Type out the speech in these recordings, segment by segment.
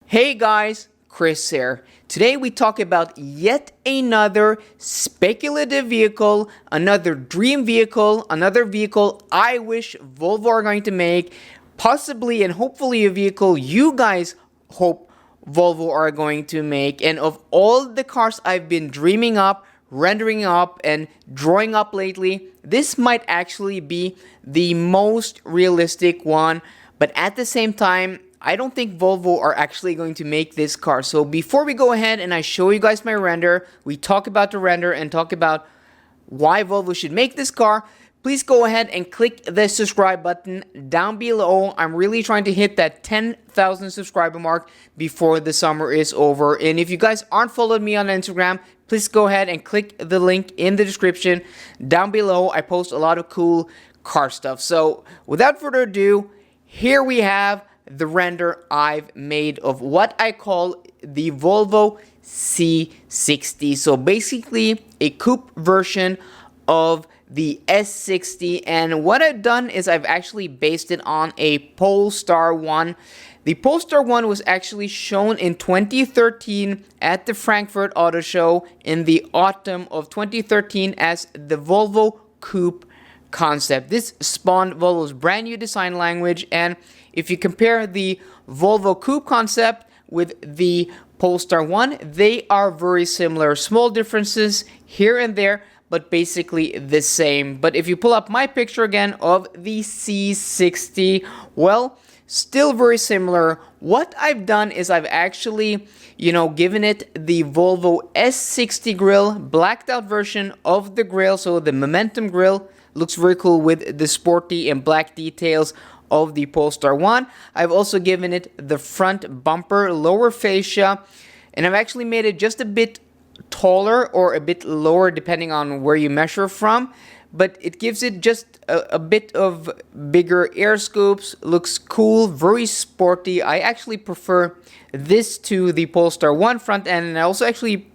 Hey guys, Chris here. Today we talk about yet another speculative vehicle, another dream vehicle, another vehicle I wish Volvo are going to make, possibly and hopefully a vehicle you guys hope Volvo are going to make. And of all the cars I've been dreaming up, rendering up, and drawing up lately, this might actually be the most realistic one. But at the same time, I don't think Volvo are actually going to make this car. So before we go ahead and I show you guys my render, we talk about the render and talk about why Volvo should make this car, please go ahead and click the subscribe button down below. I'm really trying to hit that 10,000 subscriber mark before the summer is over. And if you guys aren't followed me on Instagram, please go ahead and click the link in the description down below. I post a lot of cool car stuff. So without further ado, here we have the render I've made of what I call the Volvo C60. So basically a coupe version of the S60, and what I've done is I've actually based it on a Polestar 1. The Polestar 1 was actually shown in 2013 at the Frankfurt Auto Show in the autumn of 2013 as the Volvo Coupe concept. This spawned Volvo's brand new design language, and if you compare the Volvo Coupe concept with the Polestar 1, they are very similar. Small differences here and there, but basically the same. But if you pull up my picture again of the C60, well, still very similar. What I've done is I've actually, given it the Volvo S60 grille, blacked out version of the grille. So the Momentum grille looks very cool with the sporty and black details of the Polestar 1. I've also given it the front bumper, lower fascia, and I've actually made it just a bit taller or a bit lower depending on where you measure from, but it gives it just a bit of bigger air scoops. Looks cool, very sporty. I actually prefer this to the Polestar 1 front end, and I also actually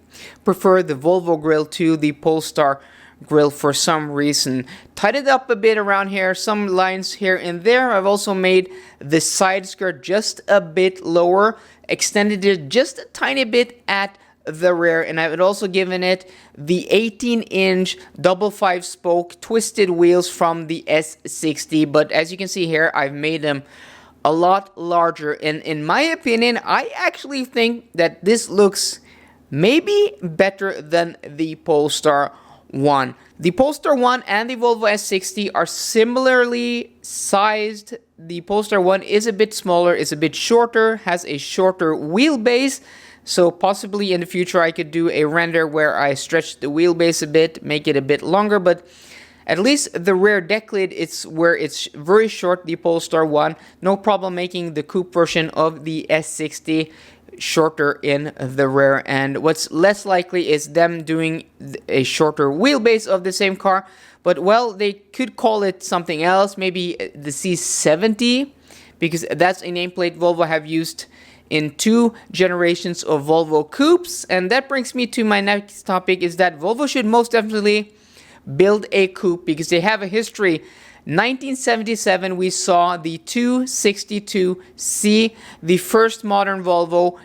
prefer the Volvo grille to the Polestar grille for some reason. Tightened up a bit around here, some lines here and there. I've also made the side skirt just a bit lower, extended it just a tiny bit at the rear, and I've also given it the 18-inch double 5-spoke twisted wheels from the S60. But as you can see here, I've made them a lot larger, and in my opinion, I actually think that this looks maybe better than the Polestar 1. The Polestar 1 and the Volvo S60 are similarly sized. The Polestar 1 is a bit smaller, is a bit shorter, has a shorter wheelbase. So possibly in the future I could do a render where I stretch the wheelbase a bit, make it a bit longer, but at least the rear deck lid, it's where it's very short, the Polestar 1. No problem making the coupe version of the S60 shorter in the rear, and what's less likely is them doing a shorter wheelbase of the same car, but well, they could call it something else, maybe the C70, because that's a nameplate Volvo have used in 2 generations of Volvo coupes. And that brings me to my next topic, is that Volvo should most definitely build a coupe because they have a history. 1977, we saw the 262C, the first modern Volvo,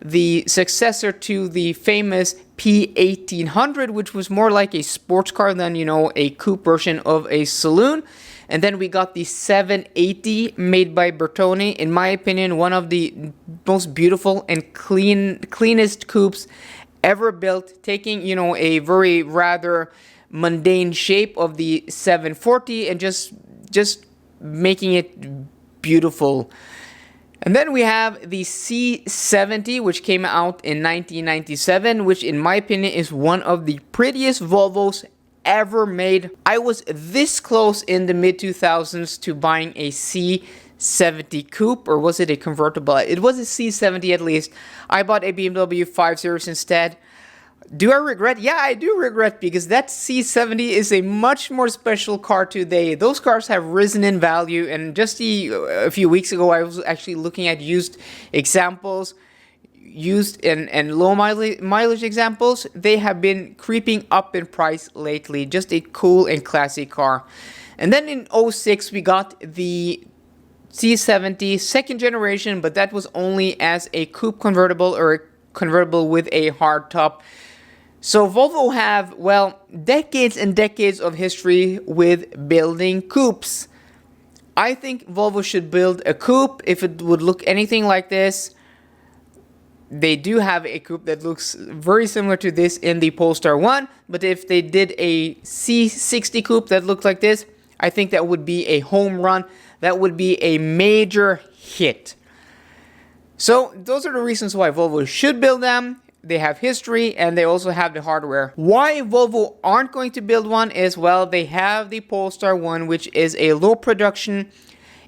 the successor to the famous P1800, which was more like a sports car than, a coupe version of a saloon. And then we got the 780 made by Bertone. In my opinion, one of the most beautiful and cleanest coupes ever built, taking, a very rather mundane shape of the 740 and just making it beautiful. And then we have the C70, which came out in 1997, which in my opinion is one of the prettiest Volvos ever made. I was this close in the mid-2000s to buying a C70 coupe, or was it a convertible? It was a C70 at least. I bought a BMW 5 Series instead. Do I regret? Yeah, I do regret, because that C70 is a much more special car today. Those cars have risen in value, and just a few weeks ago I was actually looking at used examples, used and low mileage examples. They have been creeping up in price lately. Just a cool and classy car. And then in 06 we got the C70 second generation, but that was only as a coupe convertible or a convertible with a hard top. So Volvo have, well, decades and decades of history with building coupes. I think Volvo should build a coupe if it would look anything like this. They do have a coupe that looks very similar to this in the Polestar 1, but if they did a C60 coupe that looked like this, I think that would be a home run. That would be a major hit. So those are the reasons why Volvo should build them. They have history and they also have the hardware. Why Volvo aren't going to build one is, well, they have the Polestar 1, which is a low production,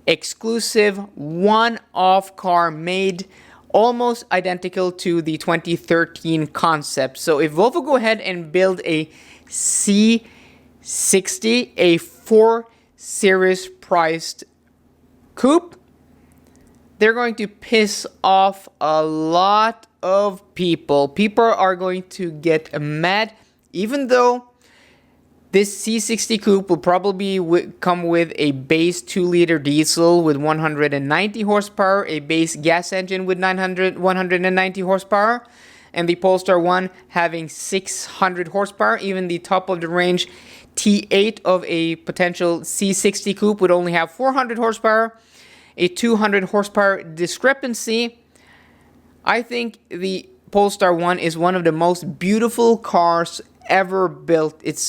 exclusive, one-off car made almost identical to the 2013 concept. So if Volvo go ahead and build a C60, a 4 Series priced coupe, they're going to piss off a lot of people. People are going to get mad, even though this C60 coupe will probably come with a base 2-liter diesel with 190 horsepower, a base gas engine with 190 horsepower, and the Polestar 1 having 600 horsepower. Even the top of the range T8 of a potential C60 coupe would only have 400 horsepower, a 200 horsepower discrepancy. I think the Polestar 1 is one of the most beautiful cars ever built. It's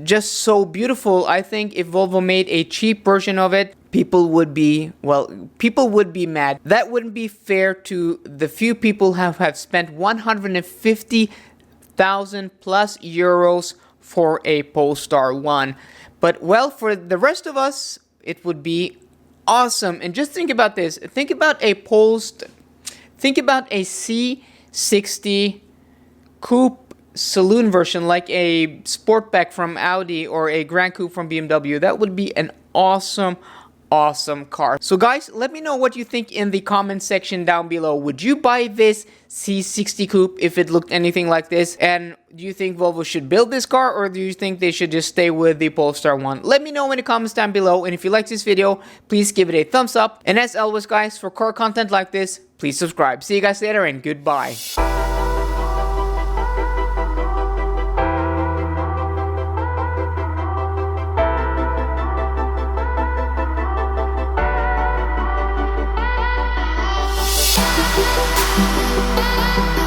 just so beautiful. I think if Volvo made a cheap version of it, people would be mad. That wouldn't be fair to the few people who have spent 150,000 plus euros for a Polestar 1. But well, for the rest of us, it would be awesome. And just think about this. Think about a C60 coupe saloon version, like a Sportback from Audi or a Grand Coupe from BMW. That would be an awesome car. So guys, let me know what you think in the comment section down below. Would you buy this C60 coupe if it looked anything like this? And do you think Volvo should build this car, or do you think they should just stay with the Polestar 1? Let me know in the comments down below. And if you like this video, please give it a thumbs up. And as always guys, for car content like this, please subscribe. See you guys later and goodbye. We'll be right back.